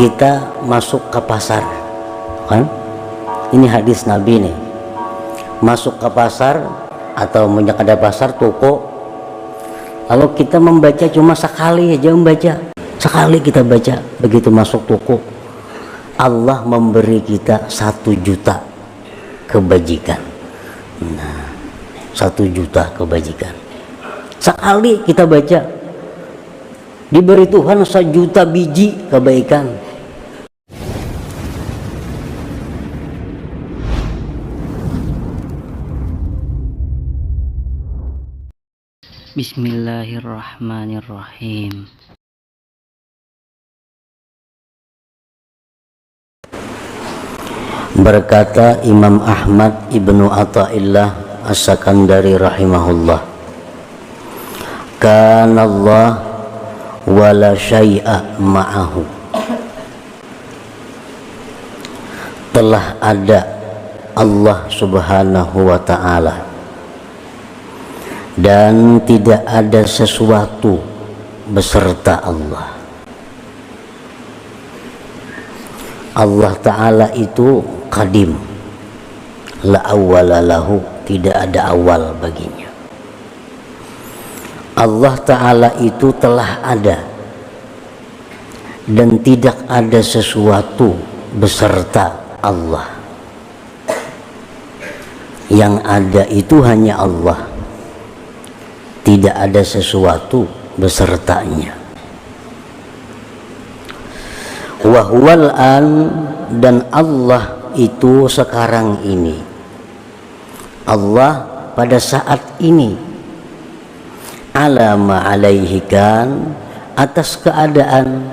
kita masuk ke pasar, kan? Ini hadis Nabi nih. Masuk ke pasar atau ada pasar toko, lalu kita membaca cuma sekali aja membaca, sekali kita baca, begitu masuk toko Allah memberi kita 1 juta kebajikan. Nah, 1 juta kebajikan sekali kita baca, diberi Tuhan 1 juta biji kebaikan. Bismillahirrahmanirrahim. Berkata Imam Ahmad ibnu Athaillah As-Sakandari rahimahullah, kana Allah wala syai'a ma'ahu. Telah ada Allah subhanahu wa ta'ala dan tidak ada sesuatu beserta Allah. Allah Ta'ala itu qadim, la awwala lahu, tidak ada awal baginya. Allah Ta'ala itu telah ada dan tidak ada sesuatu beserta Allah. Yang ada itu hanya Allah, tidak ada sesuatu besertanya. Wahwal an, dan Allah itu sekarang ini, Allah pada saat ini, alama alaihi kan, atas keadaan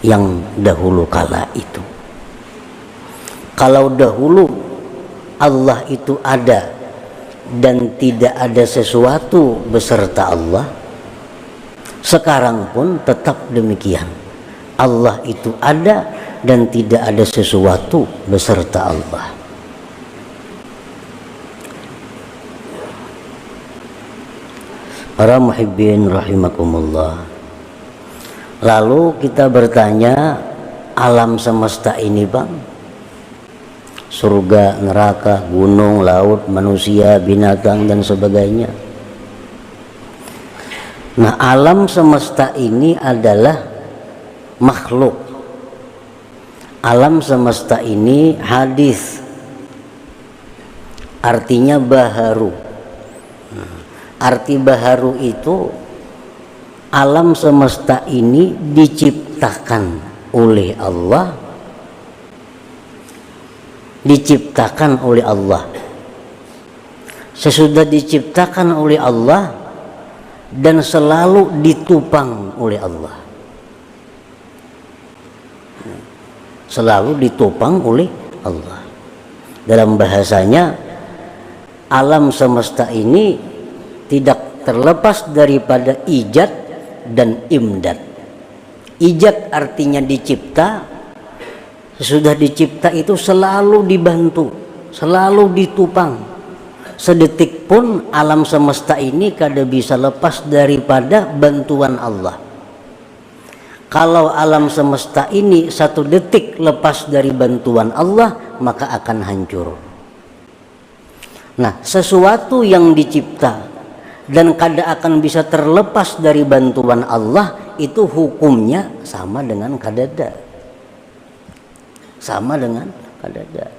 yang dahulu kala itu. Kalau dahulu Allah itu ada dan tidak ada sesuatu beserta Allah, sekarang pun tetap demikian. Allah itu ada dan tidak ada sesuatu beserta Allah. Para muhibbin rahimakumullah. Lalu kita bertanya, alam semesta ini Bang, surga, neraka, gunung, laut, manusia, binatang dan sebagainya. Nah, alam semesta ini adalah makhluk. Alam semesta ini hadis, artinya baharu. Arti baharu itu alam semesta ini diciptakan oleh Allah, diciptakan oleh Allah. Sesudah diciptakan oleh Allah dan selalu ditopang oleh Allah, selalu ditopang oleh Allah. Dalam bahasanya, alam semesta ini tidak terlepas daripada ijad dan imdad. Ijad artinya dicipta, sesudah dicipta itu selalu dibantu, selalu ditopang. Sedetik pun alam semesta ini kada bisa lepas daripada bantuan Allah. Kalau alam semesta ini 1 detik lepas dari bantuan Allah, maka akan hancur. Nah, sesuatu yang dicipta dan kada akan bisa terlepas dari bantuan Allah, itu hukumnya sama dengan kadada. Sama dengan kadada.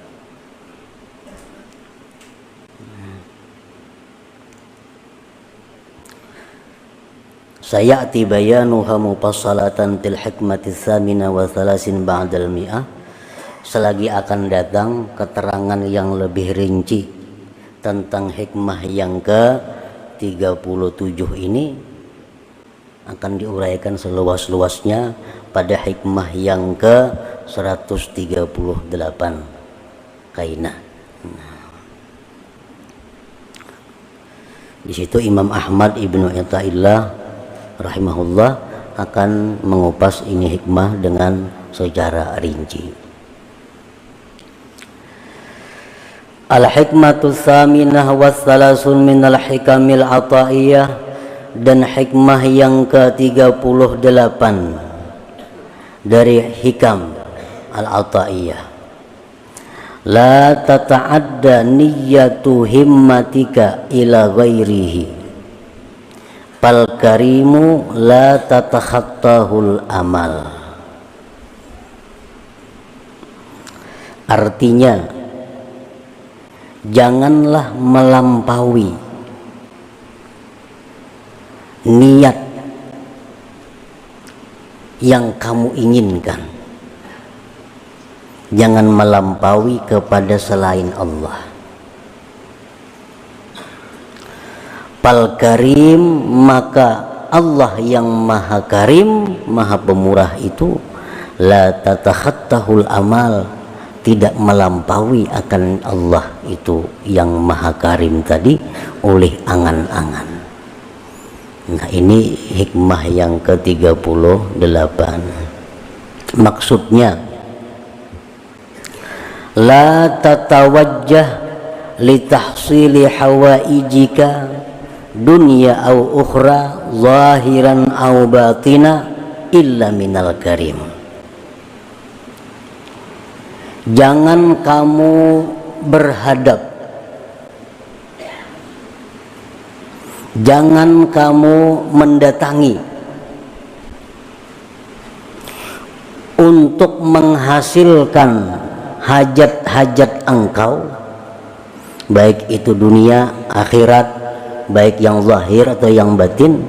Sayati bayanuha mufassalatan til hikmati tsamina wa thalasin ba'dal mi'ah. Selagi akan datang keterangan yang lebih rinci tentang hikmah yang ke-37 ini, akan diuraikan seluas-luasnya pada hikmah yang ke-138 kainah. Di situ Imam Ahmad ibnu Athaillah rahimahullah akan mengupas ini hikmah dengan secara rinci. Al-hikmatu tsaminah wa thalasun minal hikamil ataiyah, dan hikmah yang ke-38 dari hikam al-Ata'iyah, la tata'adda niyyatu himmatika ila ghairihi, fal karimu la tatakhattahul amal. Artinya, janganlah melampaui niat yang kamu inginkan, jangan melampaui kepada selain Allah. Fal karim, maka Allah yang maha karim, maha pemurah itu, la tatakhattahul amal, tidak melampaui akan Allah itu yang maha karim tadi oleh angan-angan. Nah, ini hikmah yang ke-38. Maksudnya, la tatawajjah li tahsili hawaijika dunya au ukhra zahiran au batina illa minal karim. Jangan kamu berhadap, jangan kamu mendatangi untuk menghasilkan hajat-hajat engkau, baik itu dunia, akhirat, baik yang zahir atau yang batin,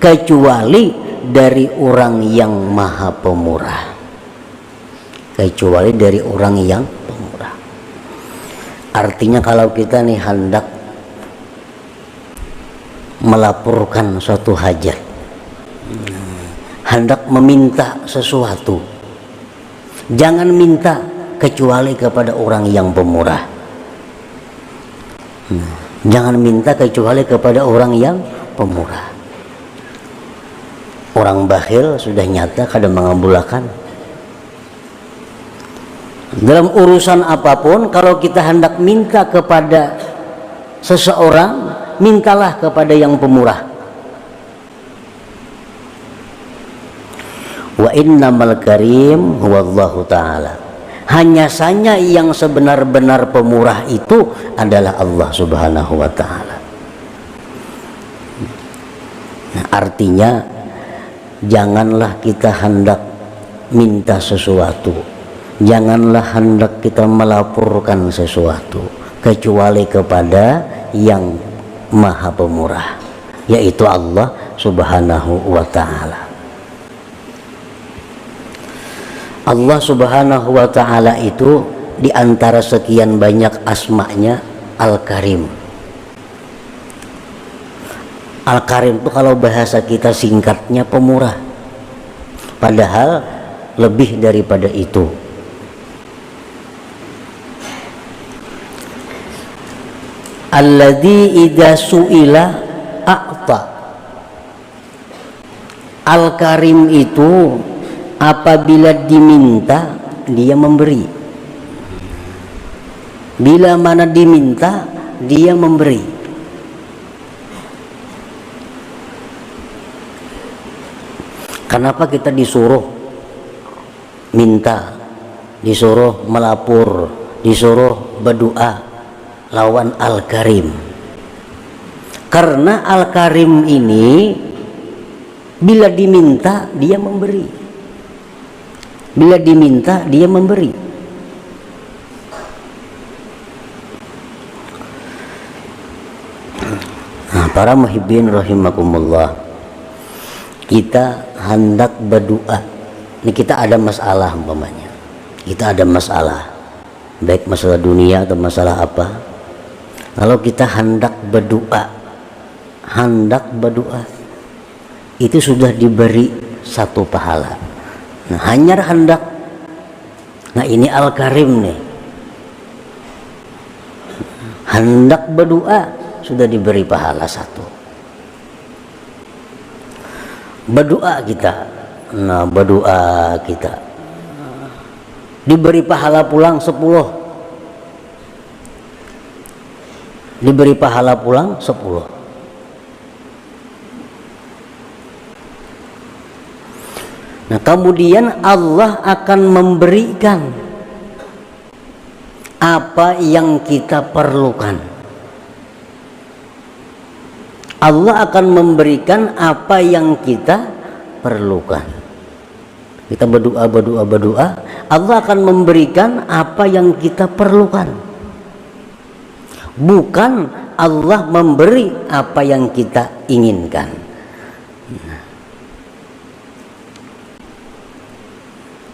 kecuali dari orang yang maha pemurah. Kecuali dari orang yang pemurah. Artinya kalau kita nih hendak melaporkan suatu hajat, hendak meminta sesuatu, jangan minta kecuali kepada orang yang pemurah. Jangan minta kecuali kepada orang yang pemurah. Orang bakhil sudah nyata kadang mengabulkan. Dalam urusan apapun, kalau kita hendak minta kepada seseorang, mintalah kepada yang pemurah. Wa innamal karim huwallahu ta'ala. Hanya saja yang sebenar-benar pemurah itu adalah Allah subhanahu wa ta'ala. Nah, artinya janganlah kita hendak minta sesuatu, janganlah hendak kita melaporkan sesuatu kecuali kepada yang maha pemurah, yaitu Allah subhanahu wa ta'ala. Allah subhanahu wa ta'ala itu diantara sekian banyak asma'nya Al-Karim. Al-Karim itu kalau bahasa kita singkatnya pemurah, padahal lebih daripada itu. Alladzi idza su'ila a'ta. Al-Karim itu apabila diminta dia memberi, bila mana diminta dia memberi. Kenapa kita disuruh minta, disuruh melapor, disuruh berdoa lawan Al-Karim? Karena Al-Karim ini bila diminta dia memberi, bila diminta dia memberi. Nah, para muhibbin rahimakumullah, kita hendak berdoa. Ini kita ada masalah umpamanya, kita ada masalah, baik masalah dunia atau masalah apa. Kalau kita hendak berdoa, itu sudah diberi satu pahala. Nah, hanya hendak. Nah, ini Al-Karim nih, hendak berdoa sudah diberi pahala satu. Berdoa kita, nah berdoa kita diberi pahala pulang 10, diberi pahala pulang 10. Nah, kemudian Allah akan memberikan apa yang kita perlukan. Allah akan memberikan apa yang kita perlukan. Kita berdoa, Allah akan memberikan apa yang kita perlukan. Bukan Allah memberi apa yang kita inginkan.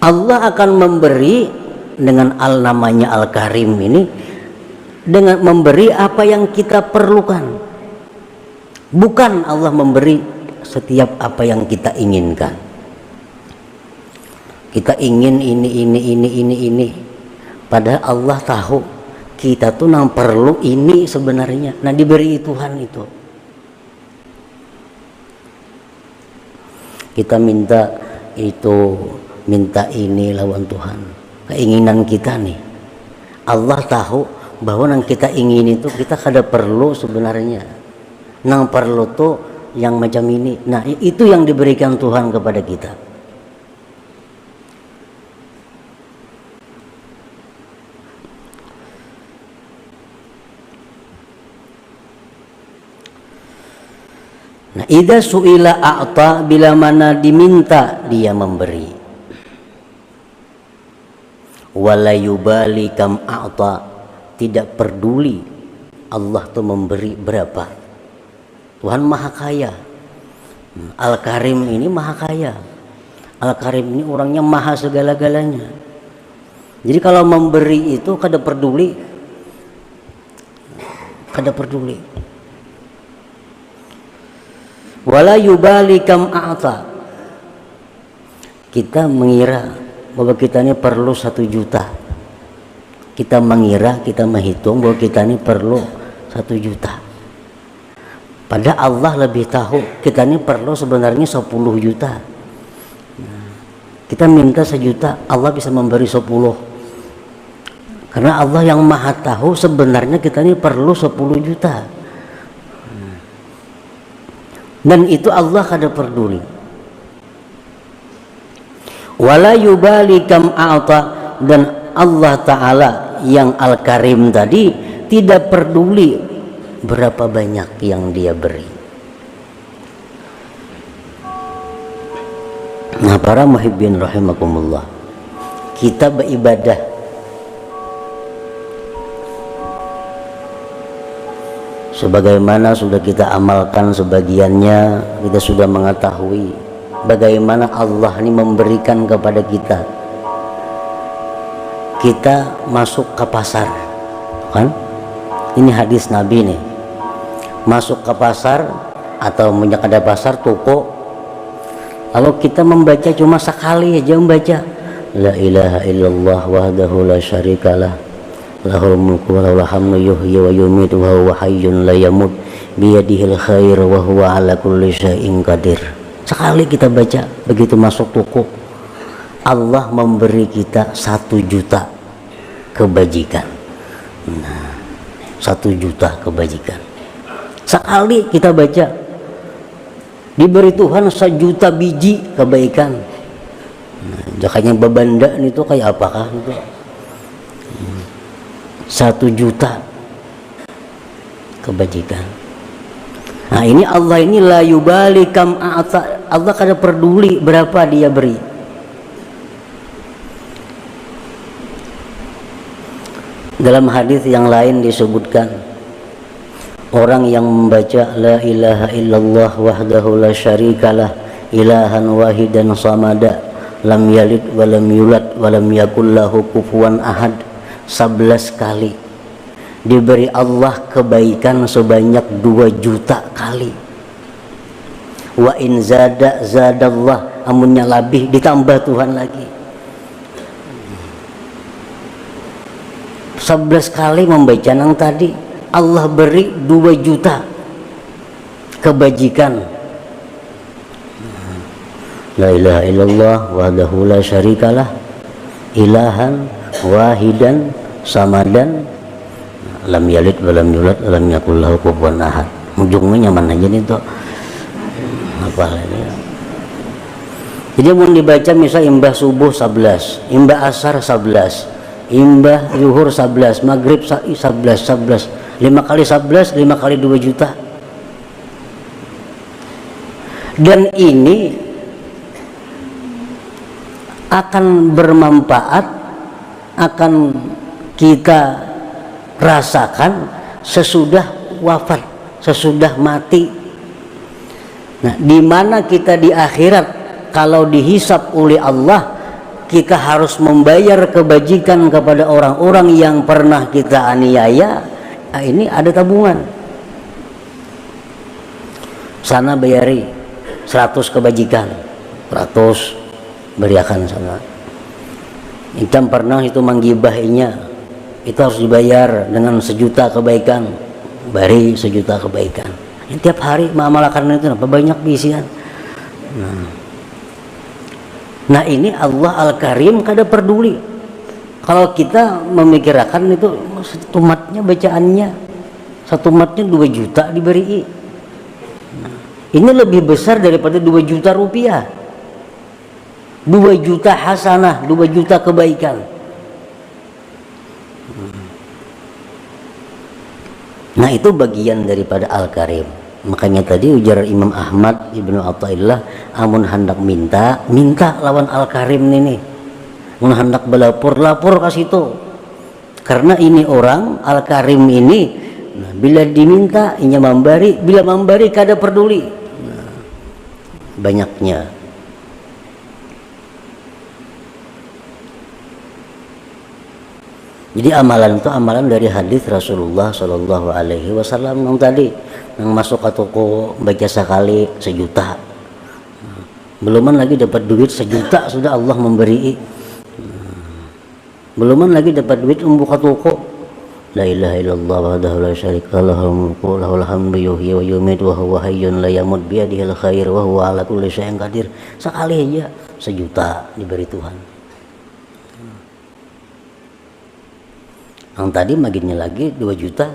Allah akan memberi dengan namanya Al-Karim ini, dengan memberi apa yang kita perlukan. Bukan Allah memberi setiap apa yang kita inginkan. Kita ingin ini. Padahal Allah tahu kita tuh yang perlu ini sebenarnya. Nah, diberi Tuhan itu. Kita minta itu, minta ini lawan Tuhan. Keinginan kita nih. Allah tahu bahwa yang kita ingin itu kita kada perlu sebenarnya. Yang perlu tuh yang macam ini. Nah, itu yang diberikan Tuhan kepada kita. Nah, idza su'ila a'ta, bila mana diminta dia memberi. Wala yubali kam a'ta, tidak peduli Allah tuh memberi berapa. Tuhan Maha Kaya. Al-Karim ini Maha Kaya. Al-Karim ini orangnya maha segala-galanya. Jadi kalau memberi itu kada peduli. Wala yubali kam a'ta, kita mengira bahwa kita ini perlu 1 juta. Kita mengira, kita menghitung bahwa kita ini perlu 1 juta. Padahal Allah lebih tahu kita ini perlu sebenarnya 10 juta. Kita minta 1 juta, Allah bisa memberi 10. Karena Allah yang maha tahu sebenarnya kita ini perlu 10 juta. Dan itu Allah kada peduli. Wala yubali kam a'ta, dan Allah Ta'ala yang Al-Karim tadi tidak peduli berapa banyak yang dia beri. Nah, para muhibbin rahimakumullah, kita beribadah sebagaimana sudah kita amalkan sebagiannya, kita sudah mengetahui bagaimana Allah ini memberikan kepada kita. Kita masuk ke pasar, kan? Ini hadis Nabi nih. Masuk ke pasar atau punya ada pasar toko, kalau kita membaca cuma sekali aja membaca la ilaha illallah wahdahu la syarikalah lahul mulku wa lahul hamdu yuhyi wa yumiitu wa huwa hayyun la yamut biyadihil khair wa huwa ala kulli syai'in qadir. Sekali kita baca, begitu masuk toko, Allah memberi kita 1 juta kebajikan. Nah, 1 juta kebajikan. Sekali kita baca, diberi Tuhan 1 juta biji kebaikan. Nah, jakanya babanda itu kayak apakah itu? 1 juta kebajikan. Nah, ini Allah ini la yubali kam a'ta, Allah kada peduli berapa dia beri. Dalam hadis yang lain disebutkan, orang yang membaca la ilaha illallah wahdahu la syarikalah ilahan wahidan samada lam yalid wa lam yulad wa lam yakul lahu kufuwan ahad 11 kali, diberi Allah kebaikan sebanyak 2 juta kali. Wa in zada zadallah, amunnya lebih ditambah Tuhan lagi. 11 kali membaca yang tadi, Allah beri 2 juta kebajikan. La ilaha illallah wahdahu la syarikalah ilahan wahidan samadan lam yalid wa lam yulad wa lam yakul lahu kufuwan ahad. Ujungnya nyaman aja nih tuh. Apa ini? Jadi mau dibaca misal imbah subuh 11, imbah asar 11, imbah zuhur 11, maghrib 11, 5 kali 11, 5 kali 2 juta. Dan ini akan bermanfaat, akan kita rasakan sesudah wafat, sesudah mati. Nah, di mana kita di akhirat kalau dihisab oleh Allah, kita harus membayar kebajikan kepada orang-orang yang pernah kita aniaya. Nah, ini ada tabungan. Sana bayari 100 kebajikan, 100 beriakan sana. Ikan pernah itu menggibahinya, itu harus dibayar dengan 1 juta kebaikan, bari 1 juta kebaikan. Ini tiap hari mengamalkan itu apa banyak bisian. Nah ini Allah Al-Karim kada peduli kalau kita memikirkan itu satu matnya bacaannya, satu matnya 2 juta diberi. Ini lebih besar daripada 2 juta rupiah, 2 juta hasanah, 2 juta kebaikan. Nah itu bagian daripada Al-Karim. Makanya tadi ujar Imam Ahmad Ibnu Athaillah, amun hendak minta lawan Al-Karim ini. Mun hendak belapor, lapor ke situ. Karena ini orang Al-Karim ini, nah, bila diminta inya memberi, bila memberi kada peduli. Nah, banyaknya. Jadi amalan itu amalan dari hadis Rasulullah Shallallahu Alaihi Wasallam yang tadi, yang masuk ke toko baca sekali 1 juta, beluman lagi dapat duit 1 juta sudah Allah memberi, beluman lagi dapat duit membuka toko. La ilaha illallah wahdahu la syarika lahu mulku lahul hamdu yuhyi wa yumiitu wa huwa hayyun la yamut bi yadihil khair wa huwa ala kulli syai'in qadir. Sekali aja 1 juta diberi Tuhan. Yang tadi maginya lagi 2 juta